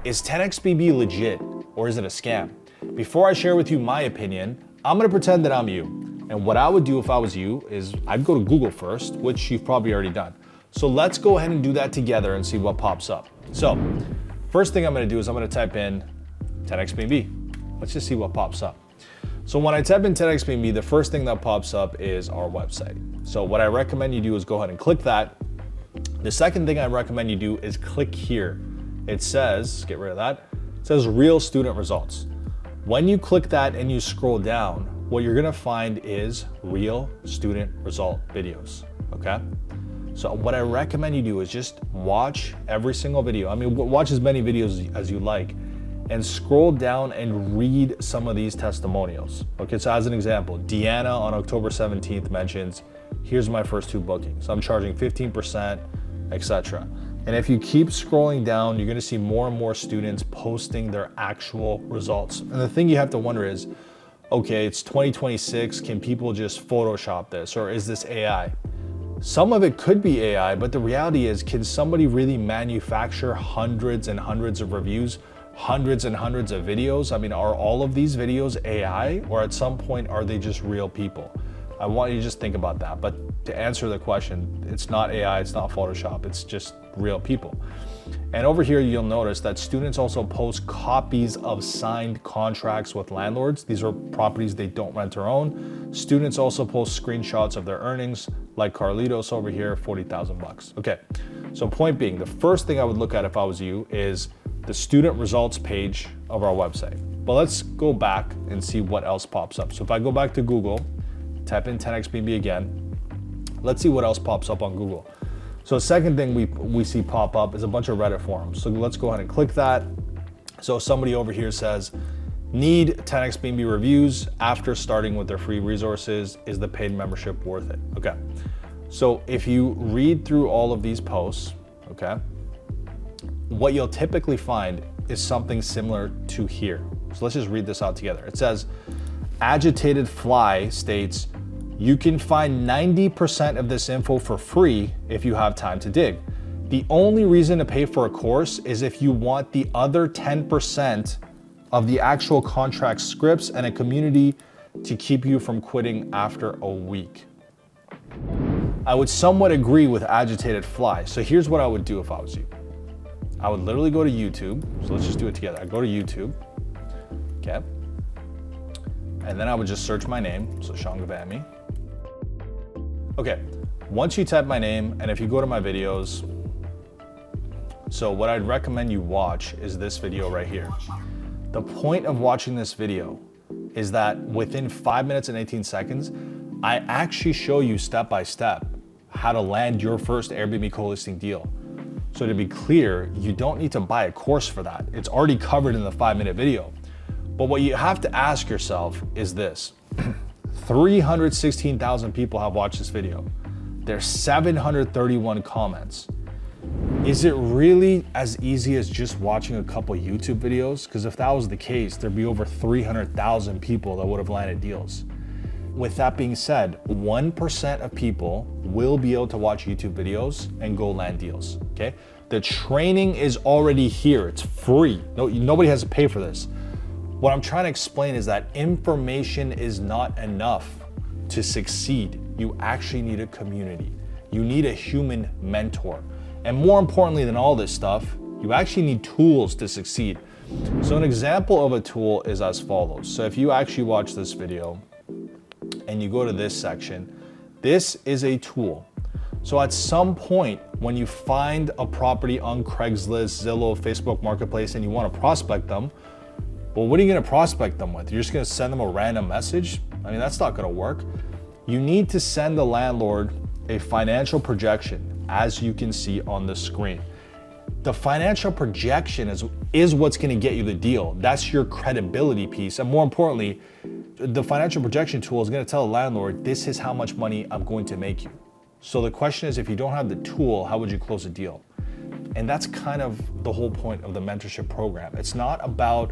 Is 10xBB legit or is it a scam? Before I share with you my opinion, I'm gonna pretend that I'm you. And what I would do if I was you is I'd go to Google first, which you've probably already done. So let's go ahead and do that together and see what pops up. So first thing I'm gonna do is I'm gonna type in 10xBB. Let's just see what pops up. So when I type in 10xBB, the first thing that pops up is our website. So what I recommend you do is go ahead and click that. The second thing I recommend you do is click here. It says, get rid of that, it says real student results. When you click that and you scroll down, what you're gonna find is real student result videos, okay? So what I recommend you do is just watch every single video. I mean, watch as many videos as you like and scroll down and read some of these testimonials. Okay, so as an example, Deanna on October 17th mentions, here's my first 2 bookings. I'm charging 15%, etc. And if you keep scrolling down, you're gonna see more and more students posting their actual results. And the thing you have to wonder is, okay, it's 2026, can people just Photoshop this, or is this AI? Some of it could be AI, but the reality is, can somebody really manufacture hundreds and hundreds of reviews, hundreds and hundreds of videos? I mean, are all of these videos AI, or at some point, are they just real people? I want you to just think about that. But to answer the question, it's not AI, it's not Photoshop, it's just real people. And over here, you'll notice that students also post copies of signed contracts with landlords. These are properties they don't rent or own. Students also post screenshots of their earnings, like Carlitos over here, 40,000 bucks. Okay, so point being, the first thing I would look at if I was you is the student results page of our website. But let's go back and see what else pops up. So if I go back to Google, type in 10xBB again, let's see what else pops up on Google. So second thing we see pop up is a bunch of Reddit forums. So let's go ahead and click that. So somebody over here says, need 10xBB reviews after starting with their free resources. Is the paid membership worth it? Okay. So if you read through all of these posts, okay, what you'll typically find is something similar to here. So let's just read this out together. It says, Agitated Fly states, you can find 90% of this info for free if you have time to dig. The only reason to pay for a course is if you want the other 10% of the actual contract scripts and a community to keep you from quitting after a week. I would somewhat agree with Agitated Fly. So here's what I would do if I was you. I would literally go to YouTube. So let's just do it together. I go to YouTube, okay? And then I would just search my name, so Shaun Ghavami. Okay, once you type my name, and if you go to my videos, so what I'd recommend you watch is this video right here. The point of watching this video is that within 5 minutes and 18 seconds, I actually show you step by step how to land your first Airbnb Co-Listing deal. So to be clear, you don't need to buy a course for that. It's already covered in the 5-minute video. But what you have to ask yourself is this. 316,000 people have watched this video. There's 731 comments. Is it really as easy as just watching a couple YouTube videos? Because if that was the case, there'd be over 300,000 people that would have landed deals. With that being said, 1% of people will be able to watch YouTube videos and go land deals, okay? The training is already here, it's free. Nobody has to pay for this. What I'm trying to explain is that information is not enough to succeed. You actually need a community. You need a human mentor. And more importantly than all this stuff, you actually need tools to succeed. So an example of a tool is as follows. So if you actually watch this video and you go to this section, this is a tool. So at some point when you find a property on Craigslist, Zillow, Facebook Marketplace, and you want to prospect them, well, what are you going to prospect them with? You're just going to send them a random message? I mean, that's not going to work. You need to send the landlord a financial projection, as you can see on the screen. The financial projection is what's going to get you the deal. That's your credibility piece. And more importantly, the financial projection tool is going to tell the landlord, this is how much money I'm going to make you. So the question is, if you don't have the tool, how would you close a deal? And that's kind of the whole point of the mentorship program. It's not about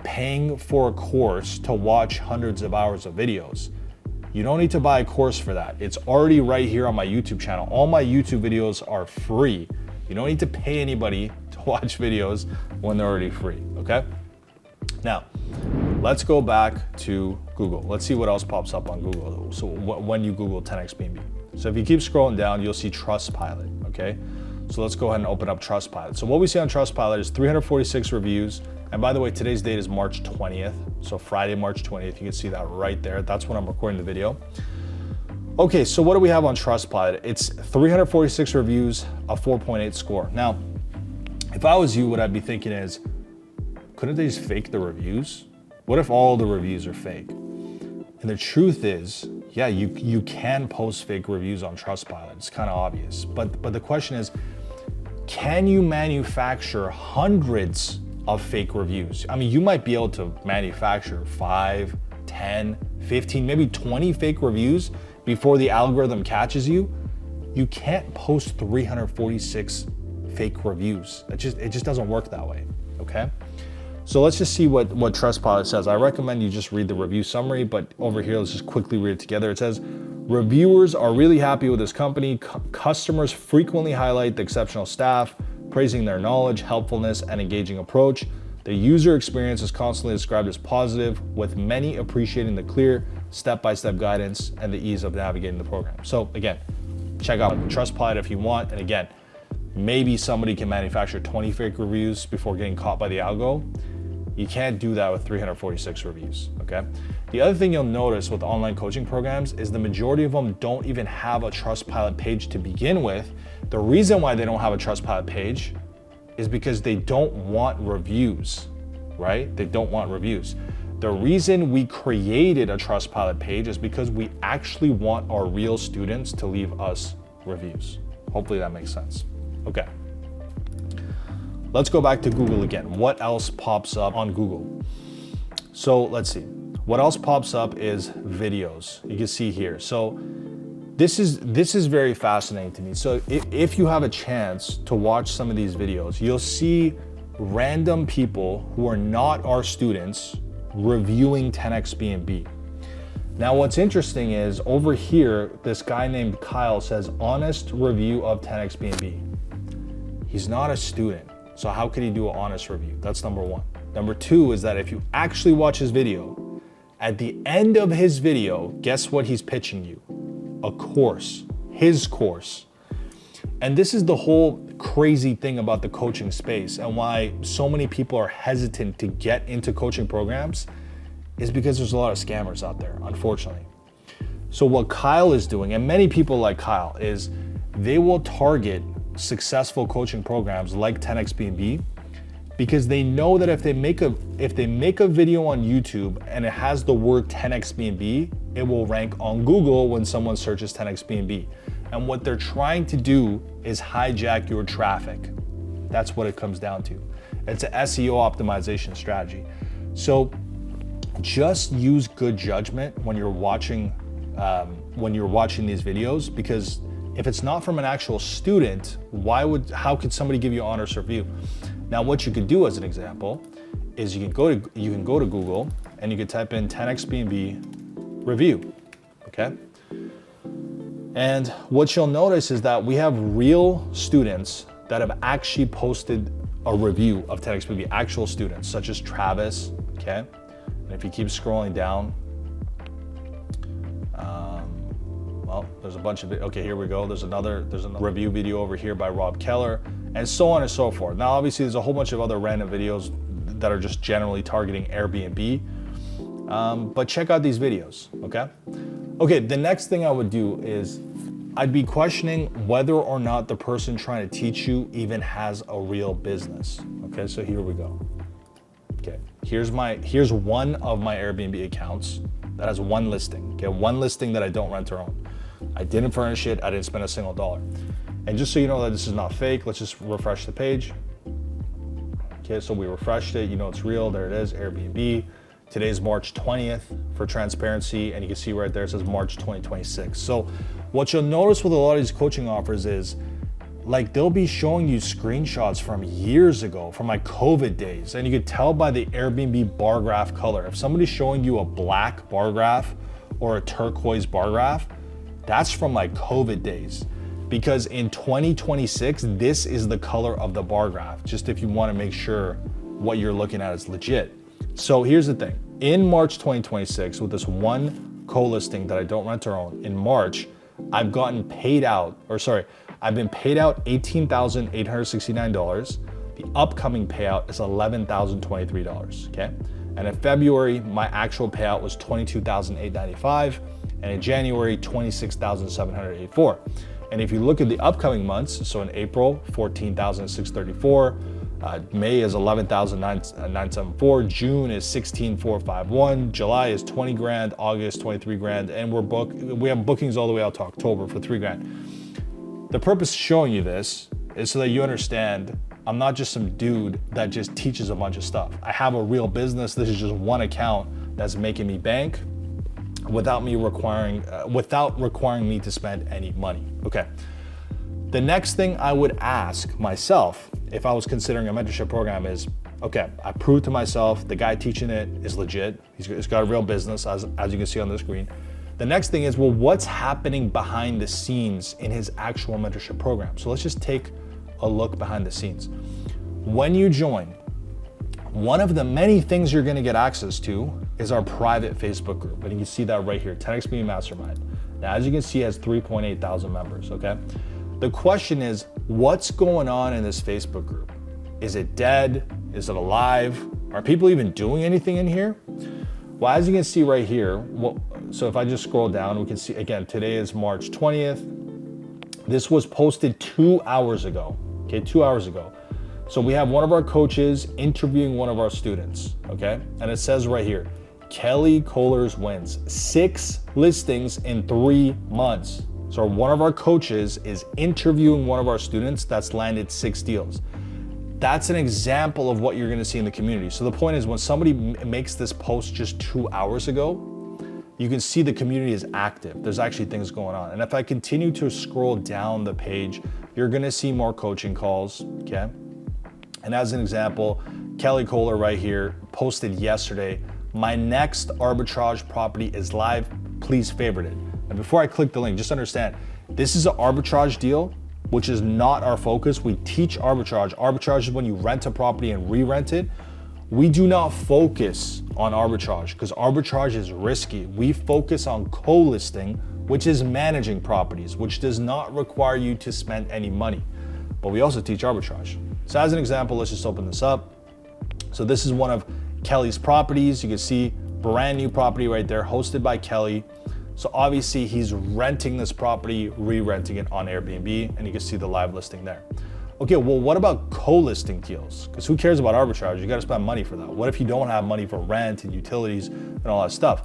paying for a course to watch hundreds of hours of videos. You don't need to buy a course for that. It's already right here on my YouTube channel. All my YouTube videos are free. You don't need to pay anybody to watch videos when they're already free, okay? Now, let's go back to Google. Let's see what else pops up on Google. So when you Google 10x B&B. So if you keep scrolling down, you'll see Trustpilot, okay? So let's go ahead and open up Trustpilot. So what we see on Trustpilot is 346 reviews. And by the way, today's date is March 20th. So Friday, March 20th, you can see that right there. That's when I'm recording the video. Okay, so what do we have on Trustpilot? It's 346 reviews, a 4.8 score. Now, if I was you, what I'd be thinking is, couldn't they just fake the reviews? What if all the reviews are fake? And the truth is, yeah, you can post fake reviews on Trustpilot. It's kind of obvious. But the question is, can you manufacture hundreds of fake reviews? I mean, you might be able to manufacture 5, 10, 15, maybe 20 fake reviews before the algorithm catches you. You can't post 346 fake reviews. It just doesn't work that way, okay? So let's just see what Trustpilot says. I recommend you just read the review summary, but over here, let's just quickly read it together. It says, reviewers are really happy with this company. Customers frequently highlight the exceptional staff, praising their knowledge, helpfulness, and engaging approach. The user experience is constantly described as positive, with many appreciating the clear step-by-step guidance and the ease of navigating the program. So again, check out Trustpilot if you want. And again, maybe somebody can manufacture 20 fake reviews before getting caught by the algo. You can't do that with 346 reviews, okay? The other thing you'll notice with online coaching programs is the majority of them don't even have a Trustpilot page to begin with. The reason why they don't have a Trustpilot page is because they don't want reviews, right? They don't want reviews. The reason we created a Trustpilot page is because we actually want our real students to leave us reviews. Hopefully that makes sense. Okay. Let's go back to Google again. What else pops up on Google? So let's see. What else pops up is videos. You can see here. So this is very fascinating to me. So if you have a chance to watch some of these videos, you'll see random people who are not our students reviewing 10x B&B. Now what's interesting is over here, this guy named Kyle says, honest review of 10x B&B. He's not a student. So how could he do an honest review? That's number one. Number two is that if you actually watch his video, at the end of his video, guess what he's pitching you? A course, his course. And this is the whole crazy thing about the coaching space and why so many people are hesitant to get into coaching programs is because there's a lot of scammers out there, unfortunately. So what Kyle is doing, and many people like Kyle, is they will target successful coaching programs like 10x B&B because they know that if they make a video on YouTube and it has the word 10x B&B, it will rank on Google when someone searches 10x B&B. And what they're trying to do is hijack your traffic. That's what it comes down to. It's an SEO optimization strategy. So just use good judgment when you're watching these videos, because if it's not from an actual student, how could somebody give you an honest review? Now, what you could do as an example is you can go to Google and you can type in 10x B&B review, okay? And what you'll notice is that we have real students that have actually posted a review of 10x B&B, actual students, such as Travis, okay? And if you keep scrolling down, well, there's a bunch of it. Okay, here we go. There's another review video over here by Rob Keller, and so on and so forth. Now, obviously, there's a whole bunch of other random videos that are just generally targeting Airbnb, but check out these videos, okay? Okay, the next thing I would do is I'd be questioning whether or not the person trying to teach you even has a real business. Okay, so here we go. Okay, here's one of my Airbnb accounts that has one listing. Okay, one listing that I don't rent or own. I didn't furnish it. I didn't spend a single dollar. And just so you know that this is not fake, let's just refresh the page. Okay, so we refreshed it. You know it's real. There it is, Airbnb. Today's March 20th for transparency, and you can see right there it says March 2026. So what you'll notice with a lot of these coaching offers is like they'll be showing you screenshots from years ago, from my COVID days, and you could tell by the Airbnb bar graph color. If somebody's showing you a black bar graph or a turquoise bar graph, that's from my COVID days. because in 2026, this is the color of the bar graph, just if you want to make sure what you're looking at is legit. So here's the thing. In March 2026, with this one co-listing that I don't rent or own, in March, I've been paid out $18,869. The upcoming payout is $11,023, okay? And in February, my actual payout was $22,895, and in January, $26,784. And if you look at the upcoming months, so in April, $14,634, May is $11,974, June is $16,451, July is 20 grand, August 23 grand, and we have bookings all the way out to October for 3 grand. The purpose of showing you this is so that you understand I'm not just some dude that just teaches a bunch of stuff. I have a real business. This is just one account that's making me bank without requiring me to spend any money. Okay. The next thing I would ask myself if I was considering a mentorship program is, okay, I proved to myself the guy teaching it is legit. He's got a real business, as you can see on the screen. The next thing is, well, what's happening behind the scenes in his actual mentorship program? So let's just take a look behind the scenes. When you join, one of the many things you're gonna get access to is our private Facebook group. And you can see that right here, 10X Meeting Mastermind. Now, as you can see, it has 3.8 thousand members, okay? The question is, what's going on in this Facebook group? Is it dead? Is it alive? Are people even doing anything in here? Well, as you can see right here, so if I just scroll down, we can see, again, today is March 20th. This was posted 2 hours ago, okay, 2 hours ago. So we have one of our coaches interviewing one of our students, okay? And it says right here, Kelly Kohlers wins 6 listings in 3 months. So one of our coaches is interviewing one of our students that's landed 6 deals. That's an example of what you're gonna see in the community. So the point is, when somebody makes this post just 2 hours ago, you can see the community is active. There's actually things going on. And if I continue to scroll down the page, you're gonna see more coaching calls, okay? And as an example, Kelly Kohler right here posted yesterday, my next arbitrage property is live, please favorite it. And before I click the link, just understand, this is an arbitrage deal, which is not our focus. We teach arbitrage. Arbitrage is when you rent a property and re-rent it. We do not focus on arbitrage because arbitrage is risky. We focus on co-listing, which is managing properties, which does not require you to spend any money. But we also teach arbitrage. So as an example, let's just open this up. So this is one of Kelly's properties. You can see brand new property right there, hosted by Kelly. So obviously he's renting this property, re-renting it on Airbnb, and you can see the live listing there. Okay, well, what about co-listing deals? Because who cares about arbitrage? You gotta spend money for that. What if you don't have money for rent and utilities and all that stuff?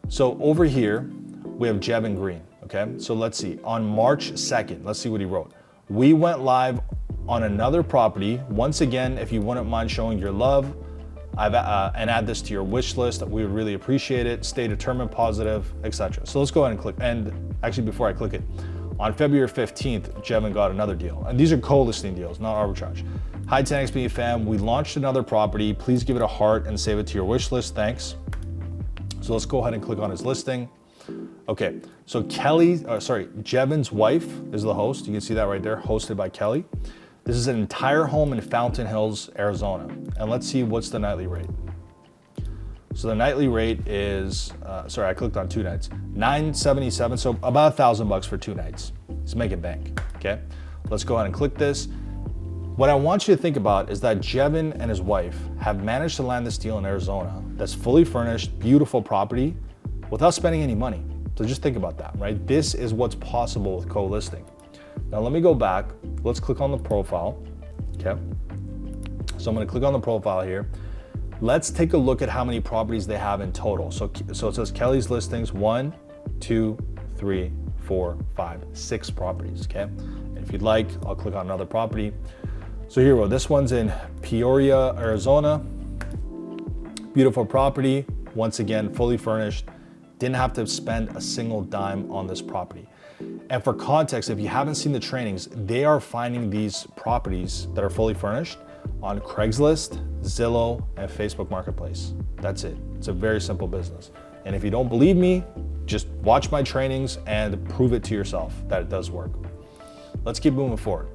So over here, we have Jevin Green, okay? So let's see, on March 2nd, let's see what he wrote. We went live on another property. Once again, if you wouldn't mind showing your love, and add this to your wish list, we would really appreciate it. Stay determined, positive, etc. So let's go ahead and click. And actually, before I click it, on February 15th, Jevin got another deal. And these are co-listing deals, not arbitrage. Hi 10XP fam, we launched another property. Please give it a heart and save it to your wish list, thanks. So let's go ahead and click on his listing. Okay, so Jevin's wife is the host. You can see that right there, hosted by Kelly. This is an entire home in Fountain Hills, Arizona. And let's see what's the nightly rate. So the nightly rate is, I clicked on 2 nights, $977, so about $1,000 for 2 nights. It's making bank, okay? Let's go ahead and click this. What I want you to think about is that Jevin and his wife have managed to land this deal in Arizona that's fully furnished, beautiful property without spending any money. So just think about that, right? This is what's possible with co-listing. Now let me go back. Let's click on the profile, okay? So I'm gonna click on the profile here. Let's take a look at how many properties they have in total. So it says Kelly's listings, 1, 2, 3, 4, 5, 6 properties, okay? And if you'd like, I'll click on another property. So here we go, this one's in Peoria, Arizona. Beautiful property, once again, fully furnished. Didn't have to spend a single dime on this property. And for context, if you haven't seen the trainings, they are finding these properties that are fully furnished on Craigslist, Zillow, and Facebook Marketplace. That's it. It's a very simple business. And if you don't believe me, just watch my trainings and prove it to yourself that it does work. let's keep moving forward.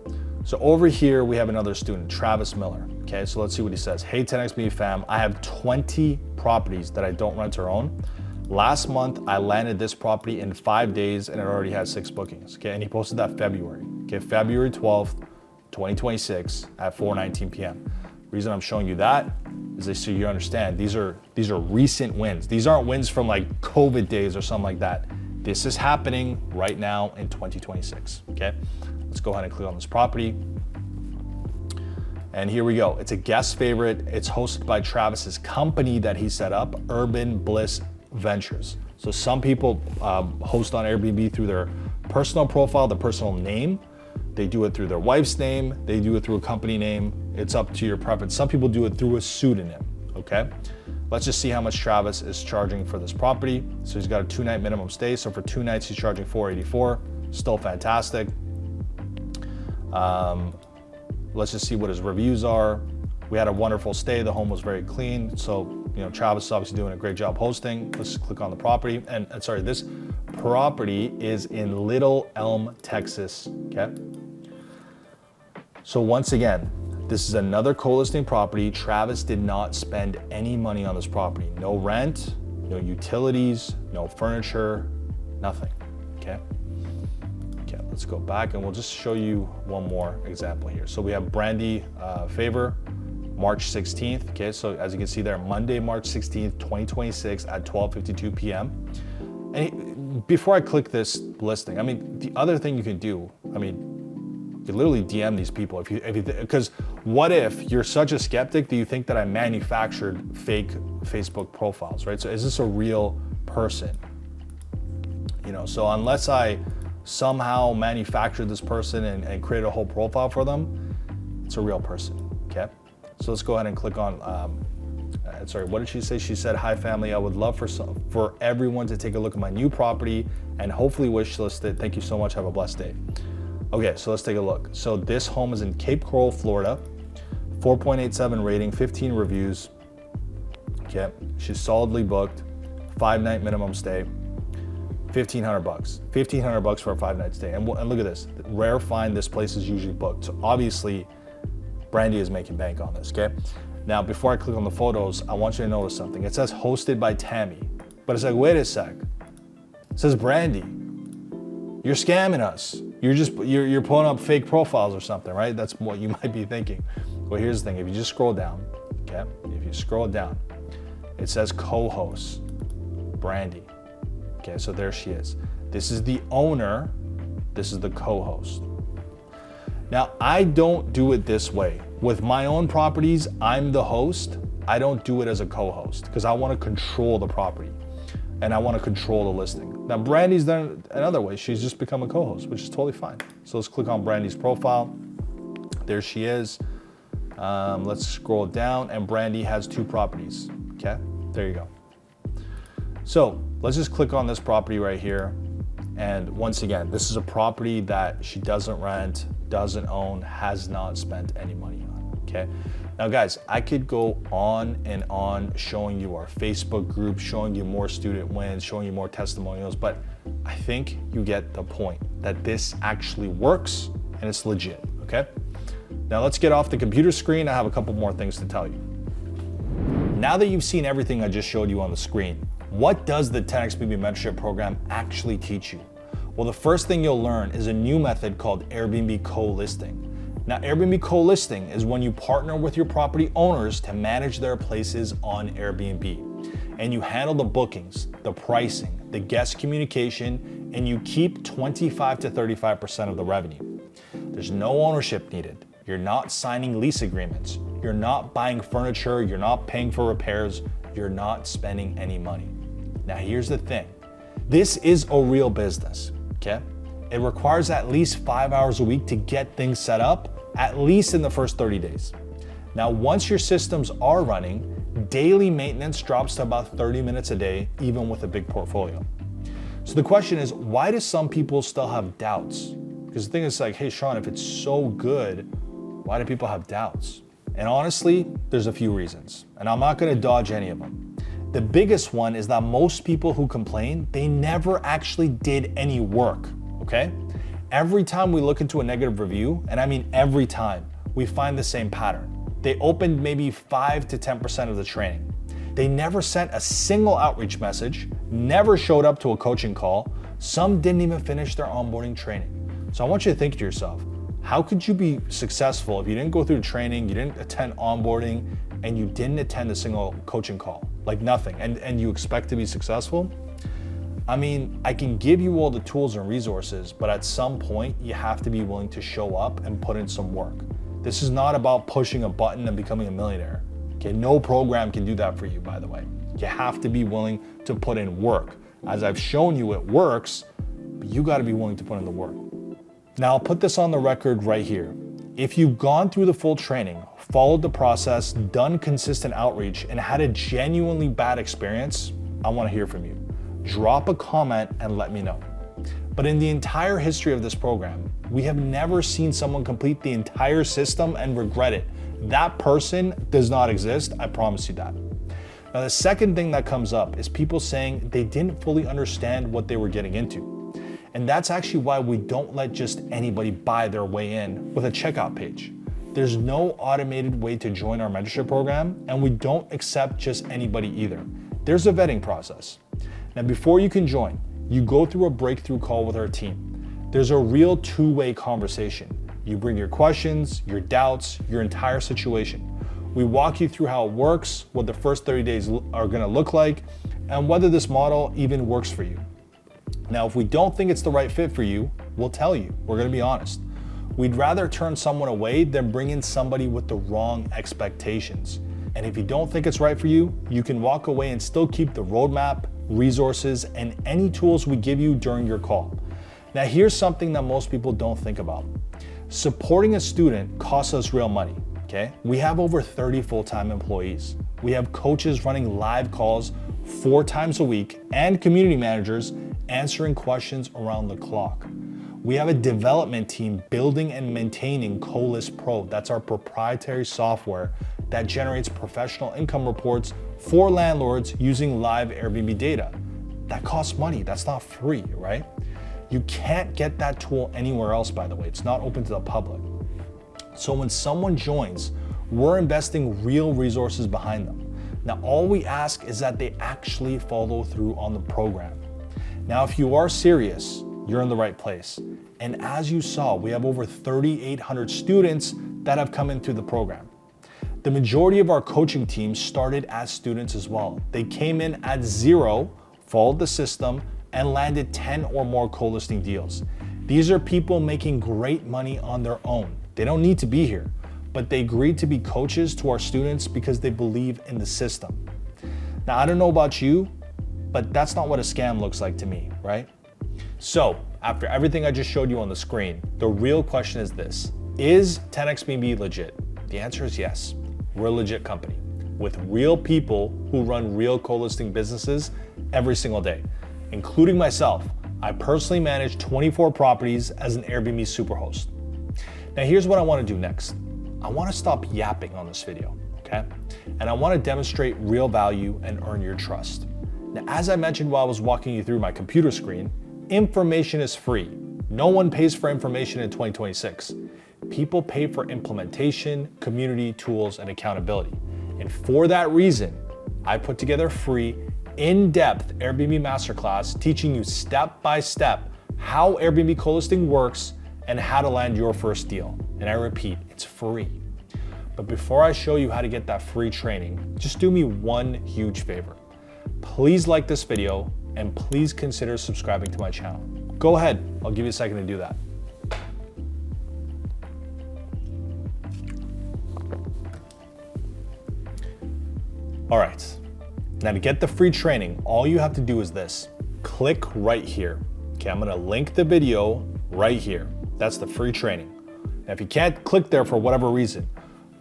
So over here, we have another student, Travis Miller. Okay, so let's see what he says. Hey, 10XB fam, I have 20 properties that I don't rent or own. Last month, I landed this property in 5 days and it already has 6 bookings. Okay, and he posted that February. Okay, February 12th, 2026 at 4:19 p.m. Reason I'm showing you that is so you understand these are recent wins. These aren't wins from like COVID days or something like that. This is happening right now in 2026. Okay, let's go ahead and click on this property. And here we go. It's a guest favorite. It's hosted by Travis's company that he set up, Urban Bliss Ventures. So some people host on Airbnb through their personal profile, their personal name. They do it through their wife's name. They do it through a company name. It's up to your preference. Some people do it through a pseudonym, okay? Let's just see how much Travis is charging for this property. So he's got a 2-night minimum stay. So for 2 nights, he's charging $484. Still fantastic. Let's just see what his reviews are. We had a wonderful stay. The home was very clean. So, Travis is obviously doing a great job hosting. Let's click on the property. And sorry, this property is in Little Elm, Texas, okay? So once again, this is another co-listing property. Travis did not spend any money on this property. No rent, no utilities, no furniture, nothing, okay? Okay, let's go back and we'll just show you one more example here. So we have Brandy Favor, March 16th. Okay, so as you can see there, Monday, March 16th, 2026 at 12:52 p.m. And before I click this listing, the other thing you can do, you literally DM these people because what if you're such a skeptic that you think that I manufactured fake Facebook profiles, right? So is this a real person? So unless I somehow manufactured this person and created a whole profile for them, it's a real person, okay? So let's go ahead and click on, sorry, what did she say? She said, hi family, I would love for everyone to take a look at my new property and hopefully wish list it. Thank you so much, have a blessed day. Okay, so let's take a look. So this home is in Cape Coral, Florida, 4.87 rating, 15 reviews. Okay, she's solidly booked, 5-night minimum stay, $1,500. $1,500 for a 5-night stay. And look at this, rare find, this place is usually booked. So obviously, Brandy is making bank on this, okay? Now, before I click on the photos, I want you to notice something. It says hosted by Tammy, but it's like, wait a sec. It says Brandy. You're scamming us. You're pulling up fake profiles or something, right? That's what you might be thinking. Well, here's the thing. If you just scroll down, okay? If you scroll down, it says co-host, Brandy. Okay, so there she is. This is the owner. This is the co-host. Now, I don't do it this way. With my own properties, I'm the host. I don't do it as a co-host because I want to control the property and I want to control the listing. Now, Brandy's done it another way. She's just become a co-host, which is totally fine. So let's click on Brandy's profile. There she is. Let's scroll down and Brandy has 2 properties, okay? There you go. So let's just click on this property right here. And once again, this is a property that she doesn't rent, doesn't own, has not spent any money on, okay? Now guys, I could go on and on showing you our Facebook group, showing you more student wins, showing you more testimonials, but I think you get the point that this actually works and it's legit, okay? Now let's get off the computer screen. I have a couple more things to tell you. Now that you've seen everything I just showed you on the screen, what does the 10X BB Mentorship program actually teach you? Well, the first thing you'll learn is a new method called Airbnb Co-Listing. Now, Airbnb Co-Listing is when you partner with your property owners to manage their places on Airbnb. And you handle the bookings, the pricing, the guest communication, and you keep 25 to 35% of the revenue. There's no ownership needed. You're not signing lease agreements. You're not buying furniture. You're not paying for repairs. You're not spending any money. Now, here's the thing. This is a real business, okay? It requires at least 5 hours a week to get things set up, at least in the first 30 days. Now, once your systems are running, daily maintenance drops to about 30 minutes a day, even with a big portfolio. So the question is, why do some people still have doubts? Because the thing is like, hey, Shaun, if it's so good, why do people have doubts? And honestly, there's a few reasons, and I'm not gonna dodge any of them. The biggest one is that most people who complain, they never actually did any work, okay? Every time we look into a negative review, and I mean every time, we find the same pattern. They opened maybe 5 to 10% of the training. They never sent a single outreach message, never showed up to a coaching call. Some didn't even finish their onboarding training. So I want you to think to yourself, how could you be successful if you didn't go through training, you didn't attend onboarding, and you didn't attend a single coaching call? Like nothing, and you expect to be successful? I mean, I can give you all the tools and resources, but at some point you have to be willing to show up and put in some work. This is not about pushing a button and becoming a millionaire. Okay, no program can do that for you, by the way. You have to be willing to put in work. As I've shown you, it works, but you gotta be willing to put in the work. Now I'll put this on the record right here. If you've gone through the full training, followed the process, done consistent outreach, and had a genuinely bad experience, I wanna hear from you. Drop a comment and let me know. But in the entire history of this program, we have never seen someone complete the entire system and regret it. That person does not exist, I promise you that. Now, the second thing that comes up is people saying they didn't fully understand what they were getting into. And that's actually why we don't let just anybody buy their way in with a checkout page. There's no automated way to join our mentorship program, and we don't accept just anybody either. There's a vetting process. Now, before you can join, you go through a breakthrough call with our team. There's a real two-way conversation. You bring your questions, your doubts, your entire situation. We walk you through how it works, what the first 30 days are gonna look like, and whether this model even works for you. Now, if we don't think it's the right fit for you, we'll tell you. We're gonna be honest. We'd rather turn someone away than bring in somebody with the wrong expectations. And if you don't think it's right for you, you can walk away and still keep the roadmap, resources, and any tools we give you during your call. Now, here's something that most people don't think about. Supporting a student costs us real money, okay? We have over 30 full-time employees. We have coaches running live calls 4 times a week and community managers answering questions around the clock. We have a development team building and maintaining Co-List Pro. That's our proprietary software that generates professional income reports for landlords using live Airbnb data. That costs money, that's not free, right? You can't get that tool anywhere else, by the way. It's not open to the public. So when someone joins, we're investing real resources behind them. Now, all we ask is that they actually follow through on the program. Now, if you are serious, you're in the right place. And as you saw, we have over 3,800 students that have come in through the program. The majority of our coaching team started as students as well. They came in at 0, followed the system, and landed 10 or more co-listing deals. These are people making great money on their own. They don't need to be here, but they agreed to be coaches to our students because they believe in the system. Now, I don't know about you, but that's not what a scam looks like to me, right? So, after everything I just showed you on the screen, the real question is this: is 10xBnB legit? The answer is yes. We're a legit company with real people who run real co-listing businesses every single day, including myself. I personally manage 24 properties as an Airbnb superhost. Now, here's what I want to do next. I want to stop yapping on this video, okay? And I want to demonstrate real value and earn your trust. Now, as I mentioned while I was walking you through my computer screen, information is free. No one pays for information in 2026. People pay for implementation, community, tools, and accountability. And for that reason, I put together a free, in-depth Airbnb Masterclass teaching you step-by-step how Airbnb Co-Listing works and how to land your first deal. And I repeat, it's free. But before I show you how to get that free training, just do me one huge favor. Please like this video and please consider subscribing to my channel. Go ahead, I'll give you a second to do that. All right, now to get the free training, all you have to do is this. Click right here. Okay, I'm gonna link the video right here. That's the free training. Now, if you can't click there for whatever reason,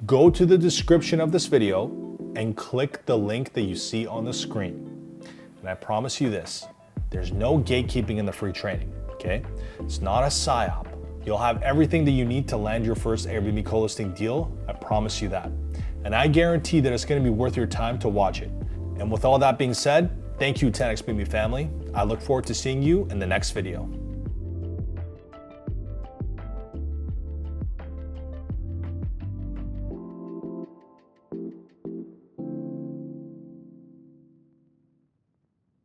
go to the description of this video and click the link that you see on the screen. And I promise you this, there's no gatekeeping in the free training, okay? It's not a psyop. You'll have everything that you need to land your first Airbnb co-listing deal. I promise you that. And I guarantee that it's gonna be worth your time to watch it. And with all that being said, thank you 10xBnB family. I look forward to seeing you in the next video.